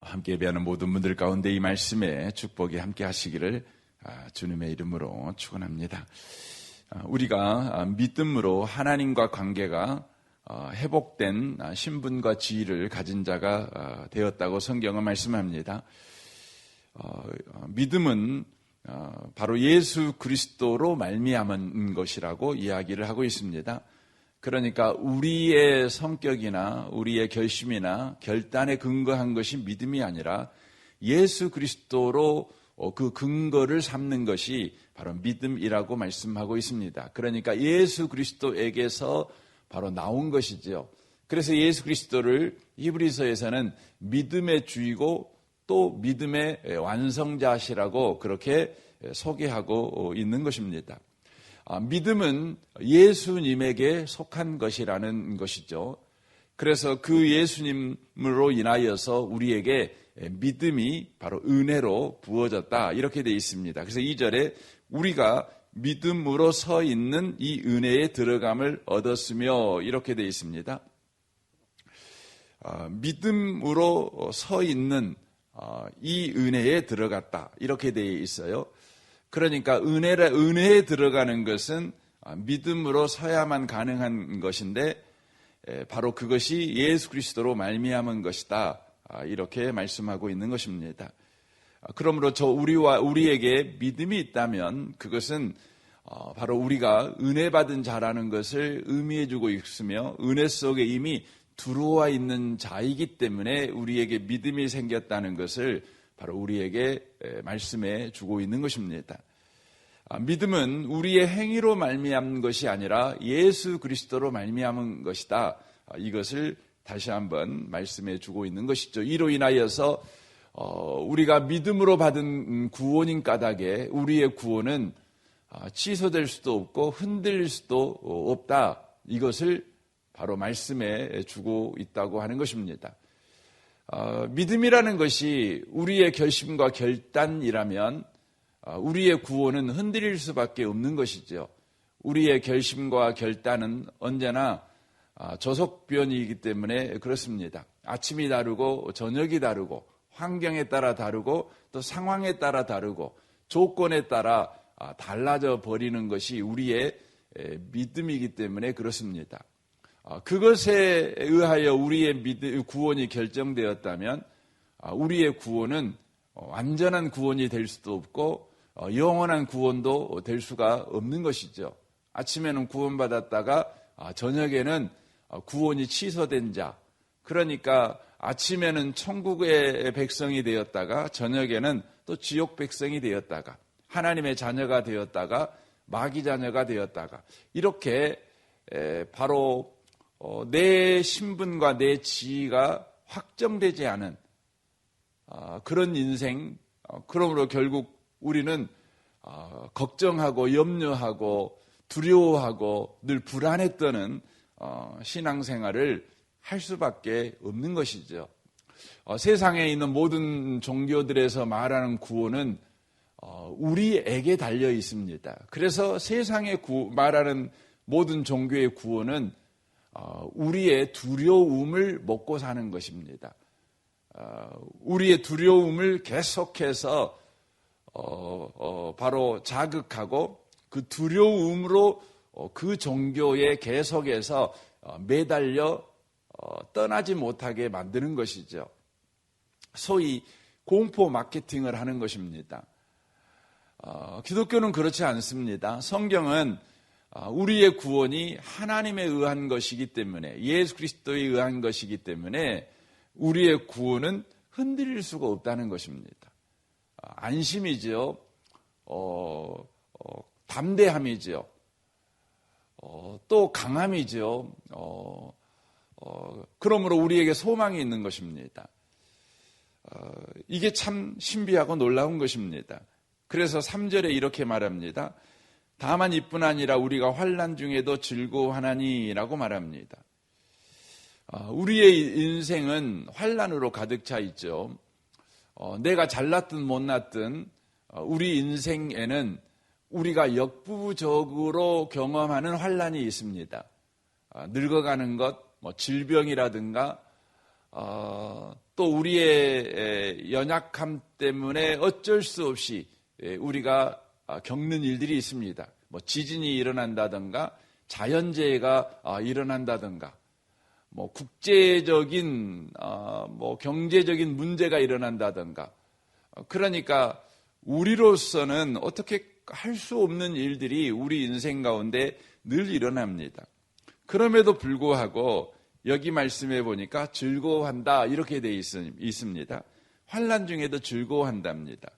함께 예배하는 모든 분들 가운데 이 말씀에 축복이 함께 하시기를 주님의 이름으로 축원합니다. 우리가 믿음으로 하나님과 관계가 회복된 신분과 지위를 가진 자가 되었다고 성경은 말씀합니다. 믿음은 바로 예수 그리스도로 말미암은 것이라고 이야기를 하고 있습니다. 그러니까 우리의 성격이나 우리의 결심이나 결단에 근거한 것이 믿음이 아니라 예수 그리스도로 그 근거를 삼는 것이 바로 믿음이라고 말씀하고 있습니다. 그러니까 예수 그리스도에게서 바로 나온 것이지요. 그래서 예수 그리스도를 히브리서에서는 믿음의 주이고 또 믿음의 완성자시라고 그렇게 소개하고 있는 것입니다. 믿음은 예수님에게 속한 것이라는 것이죠. 그래서 그 예수님으로 인하여서 우리에게 믿음이 바로 은혜로 부어졌다 이렇게 되어 있습니다. 그래서 2절에 우리가 믿음으로 서 있는 이 은혜에 들어감을 얻었으며 이렇게 되어 있습니다. 믿음으로 서 있는 이 은혜에 들어갔다 이렇게 되어 있어요. 그러니까 은혜에 들어가는 것은 믿음으로 서야만 가능한 것인데 바로 그것이 예수 그리스도로 말미암은 것이다 이렇게 말씀하고 있는 것입니다. 그러므로 우리에게 믿음이 있다면 그것은 바로 우리가 은혜 받은 자라는 것을 의미해 주고 있으며 은혜 속에 이미 들어와 있는 자이기 때문에 우리에게 믿음이 생겼다는 것을 바로 우리에게 말씀해 주고 있는 것입니다. 믿음은 우리의 행위로 말미암은 것이 아니라 예수 그리스도로 말미암은 것이다. 이것을 다시 한번 말씀해 주고 있는 것이죠. 이로 인하여서 우리가 믿음으로 받은 구원인 까닭에 우리의 구원은 취소될 수도 없고 흔들릴 수도 없다. 이것을 바로 말씀해 주고 있다고 하는 것입니다. 믿음이라는 것이 우리의 결심과 결단이라면 우리의 구원은 흔들릴 수밖에 없는 것이죠. 우리의 결심과 결단은 언제나 저속변이기 때문에 그렇습니다. 아침이 다르고 저녁이 다르고 환경에 따라 다르고 또 상황에 따라 다르고 조건에 따라 달라져 버리는 것이 우리의 믿음이기 때문에 그렇습니다. 그것에 의하여 우리의 구원이 결정되었다면 우리의 구원은 완전한 구원이 될 수도 없고 영원한 구원도 될 수가 없는 것이죠. 아침에는 구원받았다가 저녁에는 구원이 취소된 자, 그러니까 아침에는 천국의 백성이 되었다가 저녁에는 또 지옥 백성이 되었다가 하나님의 자녀가 되었다가 마귀 자녀가 되었다가 이렇게 바로 내 신분과 내 지위가 확정되지 않은 그런 인생, 그러므로 결국 우리는 걱정하고 염려하고 두려워하고 늘 불안에 떠는 신앙생활을 할 수밖에 없는 것이죠. 세상에 있는 모든 종교들에서 말하는 구원은 우리에게 달려 있습니다. 그래서 세상에 말하는 모든 종교의 구원은 우리의 두려움을 먹고 사는 것입니다. 우리의 두려움을 계속해서 바로 자극하고 그 두려움으로 그 종교에 계속해서 매달려 떠나지 못하게 만드는 것이죠. 소위 공포 마케팅을 하는 것입니다. 기독교는 그렇지 않습니다. 성경은 우리의 구원이 하나님에 의한 것이기 때문에 예수 그리스도에 의한 것이기 때문에 우리의 구원은 흔들릴 수가 없다는 것입니다. 안심이죠. 담대함이죠. 또 강함이죠. 그러므로 우리에게 소망이 있는 것입니다. 이게 참 신비하고 놀라운 것입니다. 그래서 3절에 이렇게 말합니다. 다만 이뿐 아니라 우리가 환난 중에도 즐거워하나니라고 말합니다. 우리의 인생은 환난으로 가득 차 있죠. 내가 잘났든 못났든 우리 인생에는 우리가 역부족으로 경험하는 환난이 있습니다. 늙어가는 것, 질병이라든가 또 우리의 연약함 때문에 어쩔 수 없이 우리가 겪는 일들이 있습니다. 뭐 지진이 일어난다든가 자연재해가 일어난다든가 뭐 국제적인 뭐 경제적인 문제가 일어난다든가 그러니까 우리로서는 어떻게 할 수 없는 일들이 우리 인생 가운데 늘 일어납니다. 그럼에도 불구하고 여기 말씀해 보니까 즐거워한다 이렇게 되어 있습니다. 환난 중에도 즐거워한답니다.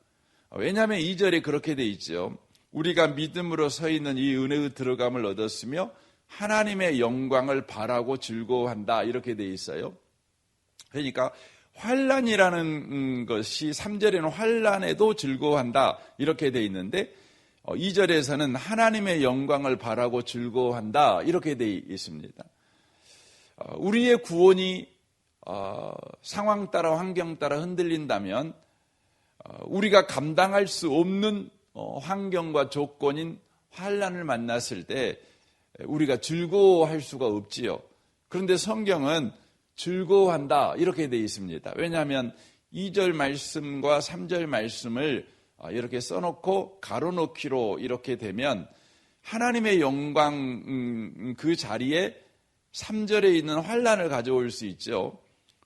왜냐하면 2절에 그렇게 되어 있죠. 우리가 믿음으로 서 있는 이 은혜의 들어감을 얻었으며 하나님의 영광을 바라고 즐거워한다 이렇게 되어 있어요. 그러니까 환난이라는 것이 3절에는 환난에도 즐거워한다 이렇게 되어 있는데 2절에서는 하나님의 영광을 바라고 즐거워한다 이렇게 되어 있습니다. 우리의 구원이 상황 따라 환경 따라 흔들린다면 우리가 감당할 수 없는 환경과 조건인 환난을 만났을 때 우리가 즐거워할 수가 없지요. 그런데 성경은 즐거워한다 이렇게 되어 있습니다. 왜냐하면 2절 말씀과 3절 말씀을 이렇게 써놓고 가로놓기로 이렇게 되면 하나님의 영광 그 자리에 3절에 있는 환난을 가져올 수 있죠.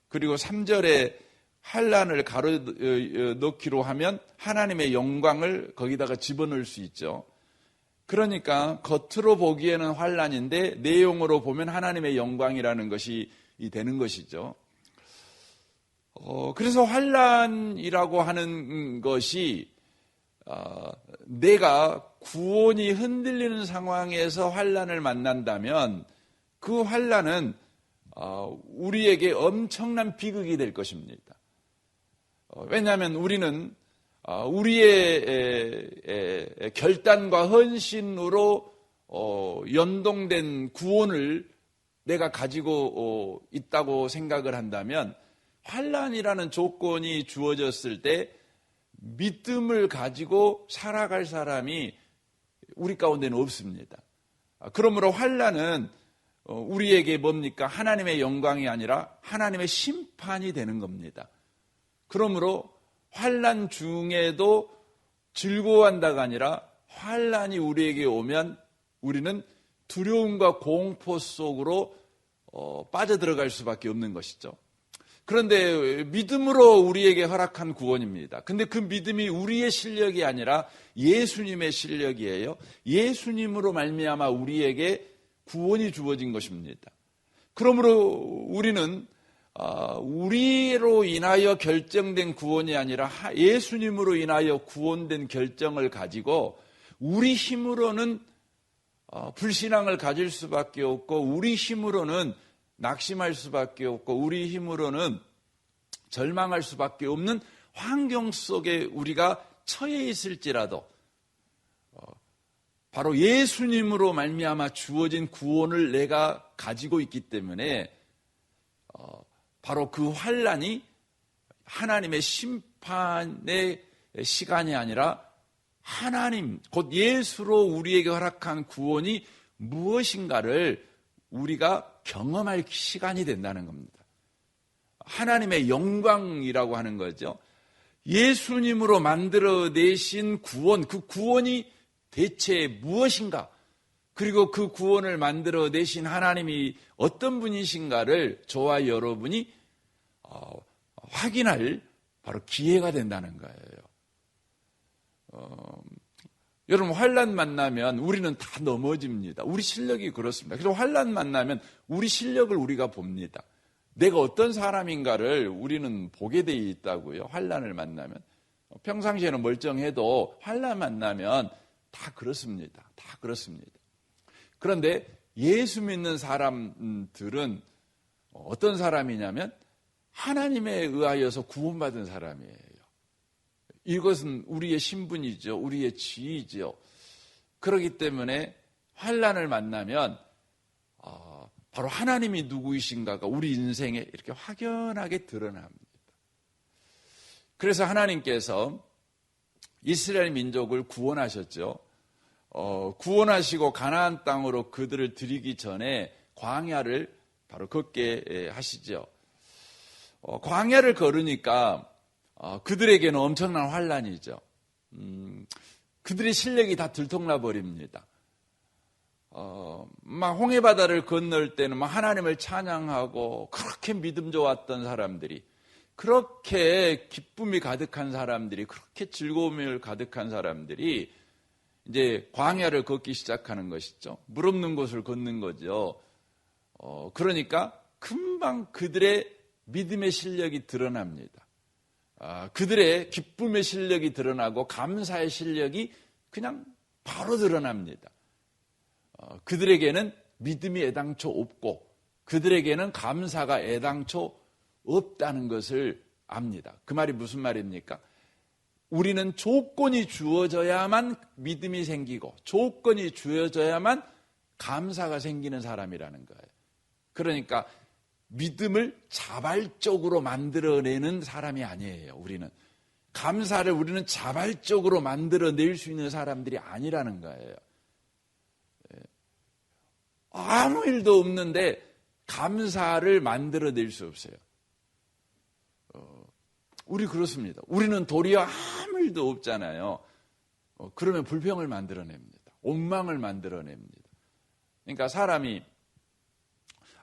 그리고 3절에 환난을 가로넣기로 하면 하나님의 영광을 거기다가 집어넣을 수 있죠. 그러니까 겉으로 보기에는 환난인데 내용으로 보면 하나님의 영광이라는 것이 되는 것이죠. 그래서 환난이라고 하는 것이 내가 구원이 흔들리는 상황에서 환난을 만난다면 그 환난은 우리에게 엄청난 비극이 될 것입니다. 왜냐하면 우리는 우리의 결단과 헌신으로 연동된 구원을 내가 가지고 있다고 생각을 한다면 환난이라는 조건이 주어졌을 때 믿음을 가지고 살아갈 사람이 우리 가운데는 없습니다. 그러므로 환난은 우리에게 뭡니까? 하나님의 영광이 아니라 하나님의 심판이 되는 겁니다. 그러므로 환난 중에도 즐거워한다가 아니라 환난이 우리에게 오면 우리는 두려움과 공포 속으로 빠져들어갈 수밖에 없는 것이죠. 그런데 믿음으로 우리에게 허락한 구원입니다. 근데 그 믿음이 우리의 실력이 아니라 예수님의 실력이에요. 예수님으로 말미암아 우리에게 구원이 주어진 것입니다. 그러므로 우리는 우리로 인하여 결정된 구원이 아니라 예수님으로 인하여 구원된 결정을 가지고 우리 힘으로는 불신앙을 가질 수밖에 없고 우리 힘으로는 낙심할 수밖에 없고 우리 힘으로는 절망할 수밖에 없는 환경 속에 우리가 처해 있을지라도 바로 예수님으로 말미암아 주어진 구원을 내가 가지고 있기 때문에 바로 그 환난이 하나님의 심판의 시간이 아니라 하나님 곧 예수로 우리에게 허락한 구원이 무엇인가를 우리가 경험할 시간이 된다는 겁니다. 하나님의 영광이라고 하는 거죠. 예수님으로 만들어내신 구원, 그 구원이 대체 무엇인가? 그리고 그 구원을 만들어내신 하나님이 어떤 분이신가를 저와 여러분이 확인할 바로 기회가 된다는 거예요. 여러분 환난 만나면 우리는 다 넘어집니다. 우리 실력이 그렇습니다. 그래서 환난 만나면 우리 실력을 우리가 봅니다. 내가 어떤 사람인가를 우리는 보게 돼 있다고요. 환난을 만나면 평상시에는 멀쩡해도 환난 만나면 다 그렇습니다. 다 그렇습니다. 그런데 예수 믿는 사람들은 어떤 사람이냐면 하나님에 의하여서 구원받은 사람이에요. 이것은 우리의 신분이죠. 우리의 지위죠. 그렇기 때문에 환난을 만나면 바로 하나님이 누구이신가가 우리 인생에 이렇게 확연하게 드러납니다. 그래서 하나님께서 이스라엘 민족을 구원하셨죠. 구원하시고 가나안 땅으로 그들을 들이기 전에 광야를 바로 걷게 하시죠. 광야를 걸으니까 그들에게는 엄청난 환란이죠. 그들의 실력이 다 들통나 버립니다. 막 홍해바다를 건널 때는 막 하나님을 찬양하고 그렇게 믿음 좋았던 사람들이, 그렇게 기쁨이 가득한 사람들이, 그렇게 즐거움을 가득한 사람들이 이제 광야를 걷기 시작하는 것이죠. 물 없는 곳을 걷는 거죠. 그러니까 금방 그들의 믿음의 실력이 드러납니다. 그들의 기쁨의 실력이 드러나고 감사의 실력이 그냥 바로 드러납니다. 그들에게는 믿음이 애당초 없고 그들에게는 감사가 애당초 없다는 것을 압니다. 그 말이 무슨 말입니까? 우리는 조건이 주어져야만 믿음이 생기고 조건이 주어져야만 감사가 생기는 사람이라는 거예요. 그러니까 믿음을 자발적으로 만들어내는 사람이 아니에요. 감사를 우리는 자발적으로 만들어낼 수 있는 사람들이 아니라는 거예요. 아무 일도 없는데 감사를 만들어낼 수 없어요. 우리 그렇습니다. 우리는 도리어 아무 일도 없잖아요. 그러면 불평을 만들어냅니다. 원망을 만들어냅니다. 그러니까 사람이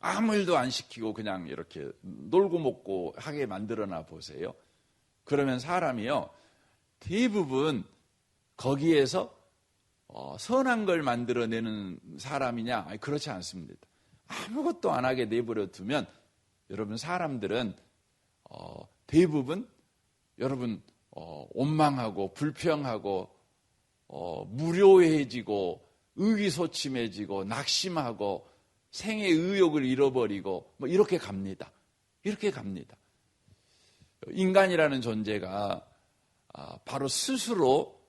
아무 일도 안 시키고 그냥 이렇게 놀고 먹고 하게 만들어놔 보세요. 그러면 사람이요, 대부분 거기에서 선한 걸 만들어내는 사람이냐? 아니, 그렇지 않습니다. 아무것도 안 하게 내버려 두면 여러분, 사람들은 대부분 여러분 원망하고 불평하고 무료해지고 의기소침해지고 낙심하고 생의 의욕을 잃어버리고 뭐 이렇게 갑니다. 이렇게 갑니다. 인간이라는 존재가 바로 스스로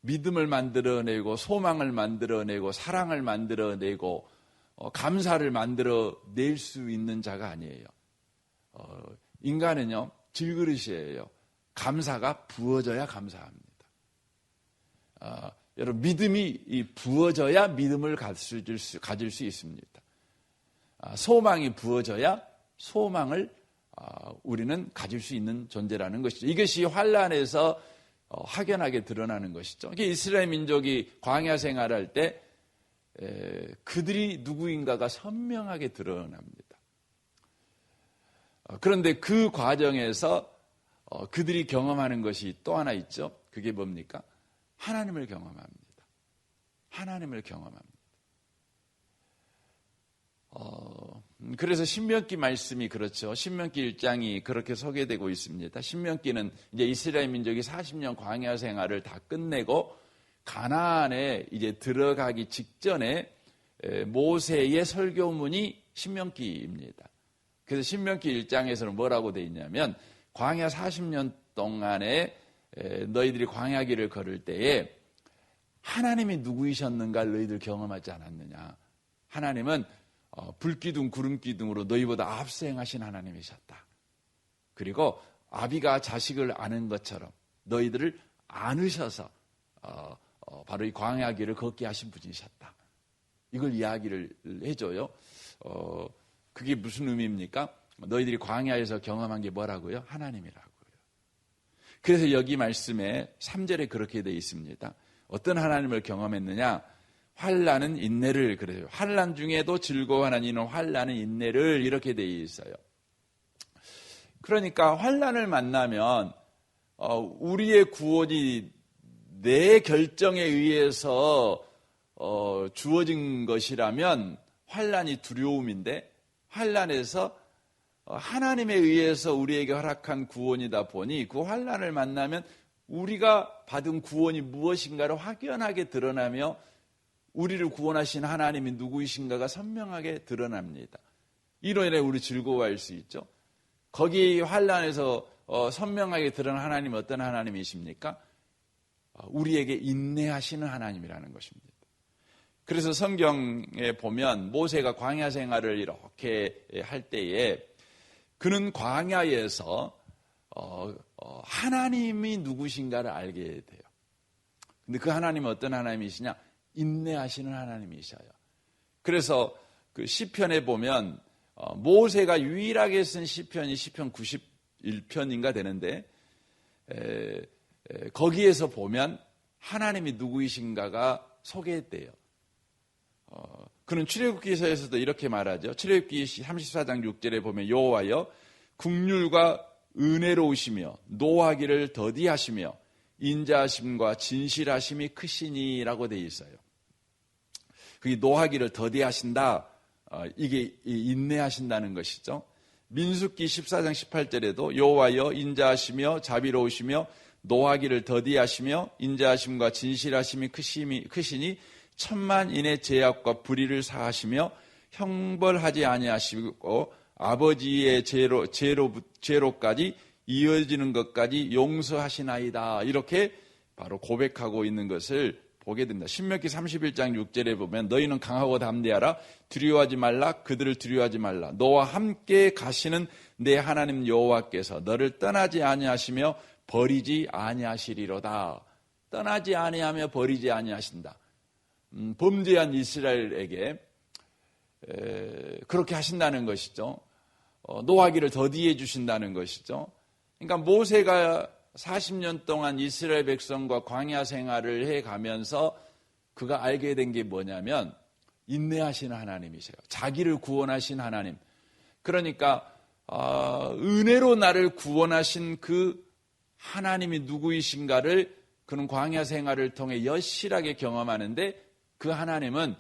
믿음을 만들어내고 소망을 만들어내고 사랑을 만들어내고 감사를 만들어낼 수 있는 자가 아니에요. 인간은요, 질그릇이에요. 감사가 부어져야 감사합니다. 여러분, 믿음이 부어져야 믿음을 가질 수 있습니다. 소망이 부어져야 소망을 우리는 가질 수 있는 존재라는 것이죠. 이것이 환란에서 확연하게 드러나는 것이죠. 이스라엘 민족이 광야 생활할 때 그들이 누구인가가 선명하게 드러납니다. 그런데 그 과정에서 그들이 경험하는 것이 또 하나 있죠. 그게 뭡니까? 하나님을 경험합니다. 하나님을 경험합니다. 그래서 신명기 말씀이 그렇죠. 신명기 1장이 그렇게 소개되고 있습니다. 신명기는 이제 이스라엘 민족이 40년 광야 생활을 다 끝내고 가나안에 이제 들어가기 직전에 모세의 설교문이 신명기입니다. 그래서 신명기 1장에서는 뭐라고 되어 있냐면, 광야 40년 동안에 너희들이 광야길을 걸을 때에 하나님이 누구이셨는가를 너희들 경험하지 않았느냐. 하나님은 불기둥 구름기둥으로 너희보다 앞서 행하신 하나님이셨다. 그리고 아비가 자식을 아는 것처럼 너희들을 안으셔서 바로 이 광야길을 걷게 하신 분이셨다. 이걸 이야기를 해줘요. 그게 무슨 의미입니까? 너희들이 광야에서 경험한 게 뭐라고요? 하나님이라고요. 그래서 여기 말씀에 3절에 그렇게 되어 있습니다. 어떤 하나님을 경험했느냐? 환난은 인내를, 그래요. 환난 중에도 즐거워하는 이는 환난은 인내를, 이렇게 되어 있어요. 그러니까 환난을 만나면 우리의 구원이 내 결정에 의해서 주어진 것이라면 환난이 두려움인데, 환난에서 하나님에 의해서 우리에게 허락한 구원이다 보니 그 환난을 만나면 우리가 받은 구원이 무엇인가를 확연하게 드러나며 우리를 구원하신 하나님이 누구이신가가 선명하게 드러납니다. 이로 인해 우리 즐거워할 수 있죠. 거기 환난에서 선명하게 드러난 하나님은 어떤 하나님이십니까? 우리에게 인내하시는 하나님이라는 것입니다. 그래서 성경에 보면 모세가 광야 생활을 이렇게 할 때에 그는 광야에서 하나님이 누구신가를 알게 돼요. 근데 그 하나님은 어떤 하나님이시냐? 인내하시는 하나님이셔요. 그래서 그 시편에 보면 모세가 유일하게 쓴 시편이 시편 51편인가 되는데 거기에서 보면 하나님이 누구이신가가 소개됐대요. 그는 출애굽기서에서도 이렇게 말하죠. 출애굽기 34장 6절에 보면 여호와여 긍휼과 은혜로우시며 노하기를 더디하시며 인자하심과 진실하심이 크시니라고 되어 있어요. 그게 노하기를 더디하신다. 이게 인내하신다는 것이죠. 민수기 14장 18절에도 여호와여 인자하시며 자비로우시며 노하기를 더디하시며 인자하심과 진실하심이 크시니 천만인의 죄악과 불의를 사하시며 형벌하지 아니하시고 아버지의 죄로까지 이어지는 것까지 용서하시나이다. 이렇게 바로 고백하고 있는 것을 보게 됩니다. 신명기 31장 6절에 보면 너희는 강하고 담대하라. 두려워하지 말라. 그들을 두려워하지 말라. 너와 함께 가시는 내 하나님 여호와께서 너를 떠나지 아니하시며 버리지 아니하시리로다. 떠나지 아니하며 버리지 아니하신다. 범죄한 이스라엘에게 그렇게 하신다는 것이죠. 노하기를 더디해 주신다는 것이죠. 그러니까 모세가 40년 동안 이스라엘 백성과 광야 생활을 해가면서 그가 알게 된 게 뭐냐면 인내하시는 하나님이세요. 자기를 구원하신 하나님. 그러니까 은혜로 나를 구원하신 그 하나님이 누구이신가를 그는 광야 생활을 통해 여실하게 경험하는데 그 하나님은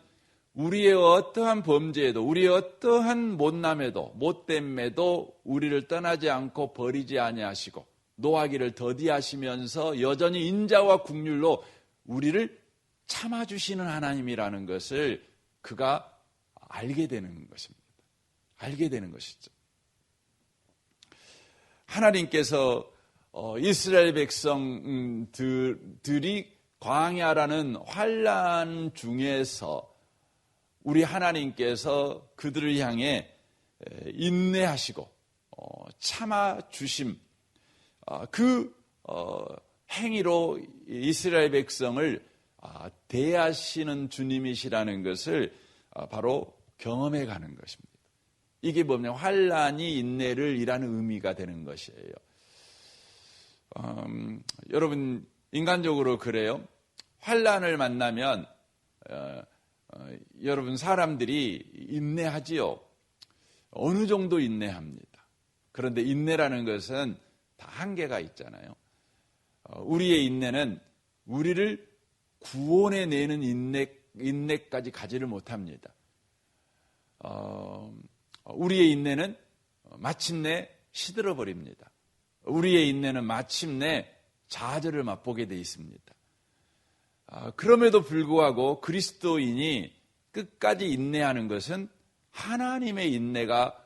우리의 어떠한 범죄에도 우리의 어떠한 못남에도 못됨에도 우리를 떠나지 않고 버리지 아니하시고 노하기를 더디하시면서 여전히 인자와 긍휼로 우리를 참아주시는 하나님이라는 것을 그가 알게 되는 것입니다. 알게 되는 것이죠. 하나님께서 이스라엘 백성들이 광야라는 환난 중에서 우리 하나님께서 그들을 향해 인내하시고 참아주심 그 행위로 이스라엘 백성을 대하시는 주님이시라는 것을 바로 경험해 가는 것입니다. 이게 뭐냐면 환난이 인내를 일하는 의미가 되는 것이에요. 여러분 인간적으로 그래요. 환난을 만나면 여러분 사람들이 인내하지요. 어느 정도 인내합니다. 그런데 인내라는 것은 다 한계가 있잖아요. 우리의 인내는 우리를 구원해내는 인내까지 가지를 못합니다. 우리의 인내는 마침내 시들어버립니다. 우리의 인내는 마침내 좌절을 맛보게 돼 있습니다. 그럼에도 불구하고 그리스도인이 끝까지 인내하는 것은 하나님의 인내가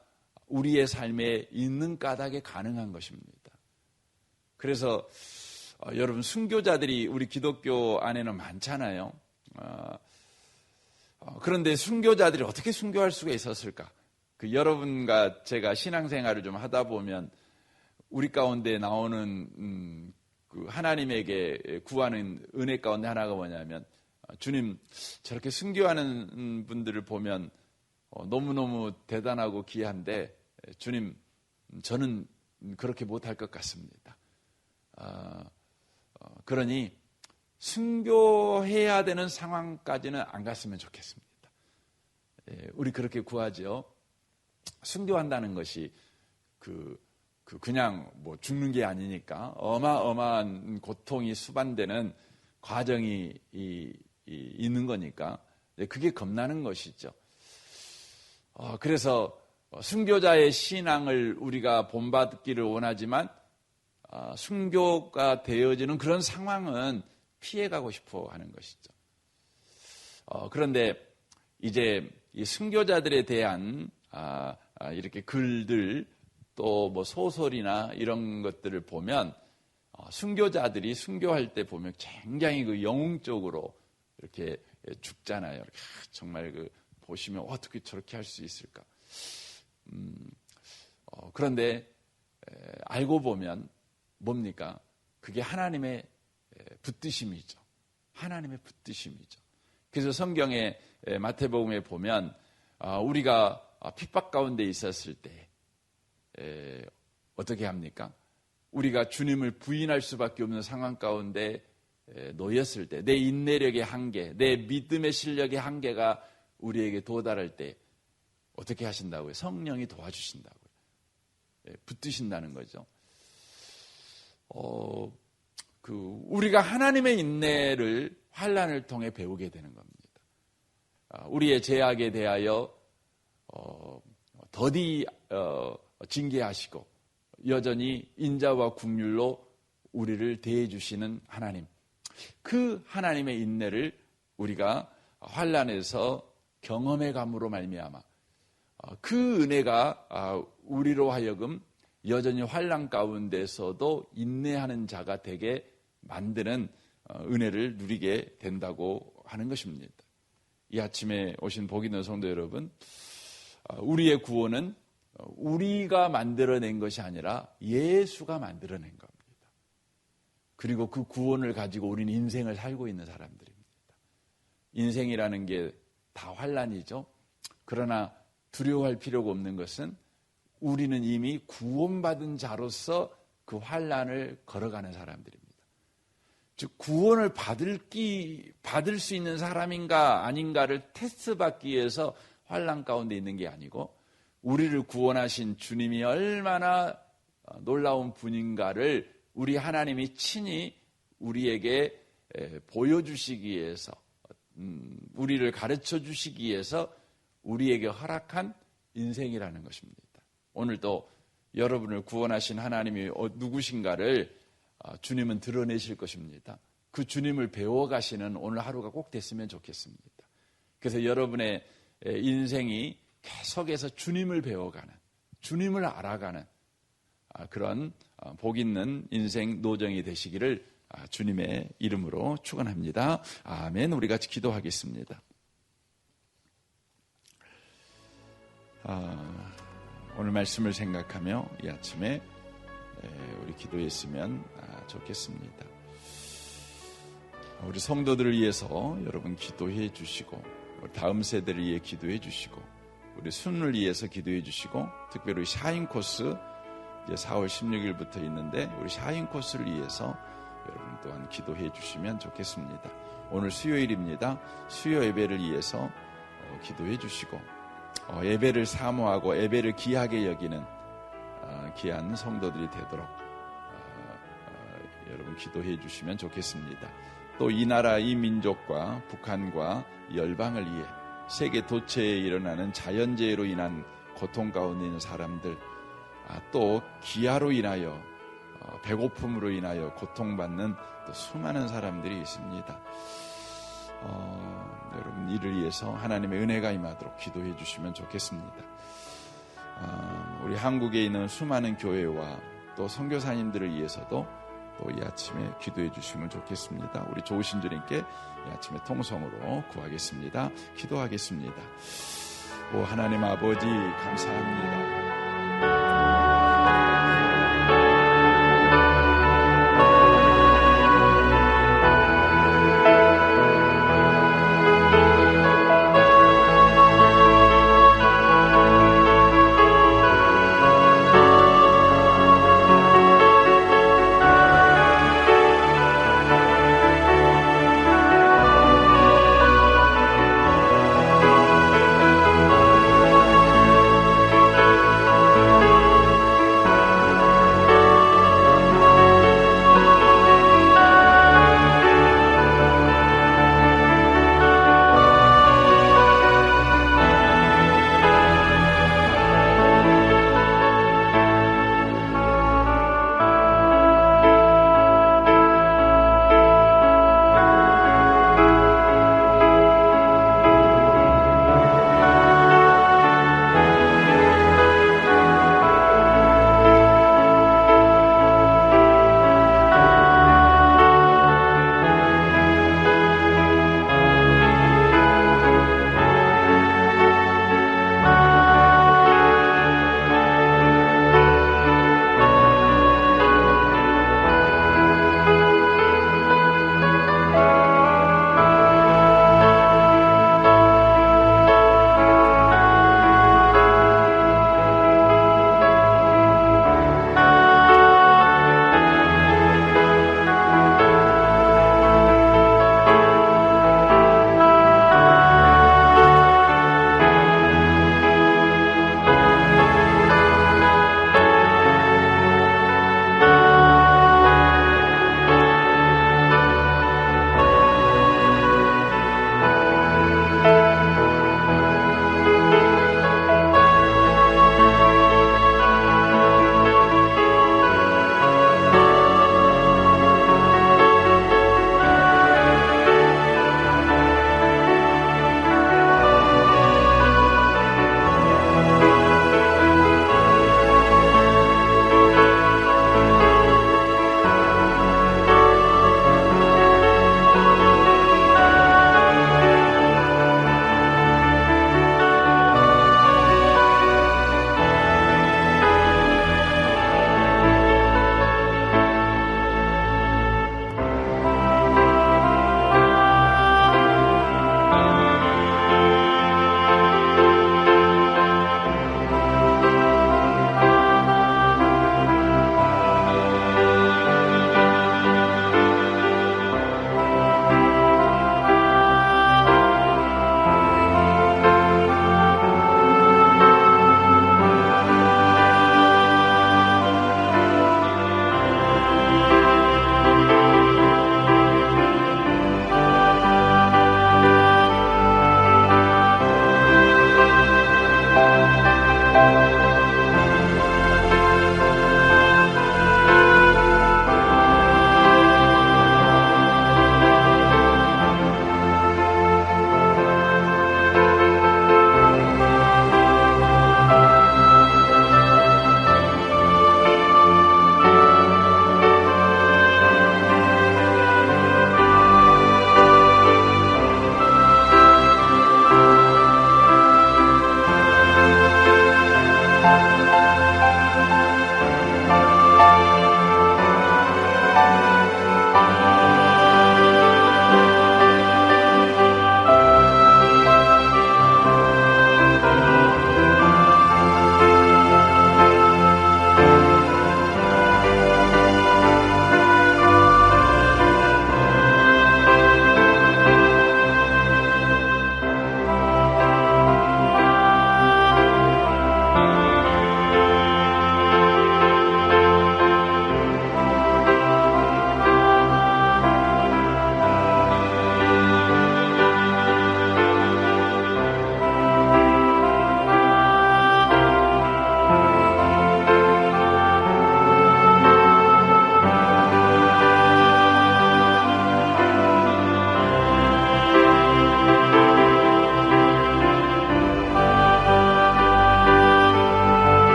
우리의 삶에 있는 까닭에 가능한 것입니다. 그래서 여러분 순교자들이 우리 기독교 안에는 많잖아요. 그런데 순교자들이 어떻게 순교할 수가 있었을까? 여러분과 제가 신앙생활을 좀 하다 보면 우리 가운데 나오는 그 하나님에게 구하는 은혜 가운데 하나가 뭐냐면 주님 저렇게 순교하는 분들을 보면 너무너무 대단하고 귀한데 주님 저는 그렇게 못할 것 같습니다. 그러니 순교해야 되는 상황까지는 안 갔으면 좋겠습니다. 우리 그렇게 구하죠. 순교한다는 것이 그냥 뭐 죽는 게 아니니까 어마어마한 고통이 수반되는 과정이 있는 거니까 그게 겁나는 것이죠. 그래서 순교자의 신앙을 우리가 본받기를 원하지만 순교가 되어지는 그런 상황은 피해가고 싶어 하는 것이죠. 그런데 이제 이 순교자들에 대한 이렇게 글들 또 뭐 소설이나 이런 것들을 보면 순교자들이 순교할 때 보면 굉장히 그 영웅적으로 이렇게 죽잖아요. 이렇게 정말 보시면 어떻게 저렇게 할 수 있을까? 그런데 알고 보면 뭡니까? 그게 하나님의 붙드심이죠. 하나님의 붙드심이죠. 그래서 성경에 마태복음에 보면 우리가 핍박 가운데 있었을 때 어떻게 합니까? 우리가 주님을 부인할 수밖에 없는 상황 가운데 놓였을 때, 내 인내력의 한계, 내 믿음의 실력의 한계가 우리에게 도달할 때 어떻게 하신다고요? 성령이 도와주신다고요. 붙드신다는 거죠. 우리가 하나님의 인내를 환난을 통해 배우게 되는 겁니다. 우리의 죄악에 대하여 더디 징계하시고 여전히 인자와 긍휼로 우리를 대해 주시는 하나님, 그 하나님의 인내를 우리가 환난에서 경험해 감으로 말미암아 그 은혜가 우리로 하여금 여전히 환난 가운데서도 인내하는 자가 되게 만드는 은혜를 누리게 된다고 하는 것입니다. 이 아침에 오신 복 있는 성도 여러분, 우리의 구원은 우리가 만들어낸 것이 아니라 예수가 만들어낸 겁니다. 그리고 그 구원을 가지고 우리는 인생을 살고 있는 사람들입니다. 인생이라는 게 다 환난이죠. 그러나 두려워할 필요가 없는 것은 우리는 이미 구원받은 자로서 그 환난을 걸어가는 사람들입니다. 즉 구원을 받을 수 있는 사람인가 아닌가를 테스트받기 위해서 환난 가운데 있는 게 아니고 우리를 구원하신 주님이 얼마나 놀라운 분인가를 우리 하나님이 친히 우리에게 보여주시기 위해서, 우리를 가르쳐 주시기 위해서 우리에게 허락한 인생이라는 것입니다. 오늘도 여러분을 구원하신 하나님이 누구신가를 주님은 드러내실 것입니다. 그 주님을 배워가시는 오늘 하루가 꼭 됐으면 좋겠습니다. 그래서 여러분의 인생이 계속해서 주님을 배워가는, 주님을 알아가는 그런 복 있는 인생 노정이 되시기를 주님의 이름으로 축원합니다. 아멘. 우리 같이 기도하겠습니다. 오늘 말씀을 생각하며 이 아침에 우리 기도했으면 좋겠습니다. 우리 성도들을 위해서 여러분 기도해 주시고, 우리 다음 세대를 위해 기도해 주시고, 우리 순을 위해서 기도해 주시고, 특별히 샤인 코스 이제 4월 16일부터 있는데 우리 샤인 코스를 위해서 여러분 또한 기도해 주시면 좋겠습니다. 오늘 수요일입니다. 수요 예배를 위해서 기도해 주시고, 예배를 사모하고 예배를 귀하게 여기는 귀한 성도들이 되도록 여러분 기도해 주시면 좋겠습니다. 또 이 나라 이 민족과 북한과 열방을 위해 세계 도처에 일어나는 자연재해로 인한 고통 가운데 있는 사람들, 또 기아로 인하여 배고픔으로 인하여 고통받는 또 수많은 사람들이 있습니다. 여러분 이를 위해서 하나님의 은혜가 임하도록 기도해 주시면 좋겠습니다. 우리 한국에 있는 수많은 교회와 또 선교사님들을 위해서도 또 이 아침에 기도해 주시면 좋겠습니다. 우리 좋으신 주님께 이 아침에 통성으로 구하겠습니다. 기도하겠습니다. 오 하나님 아버지 감사합니다.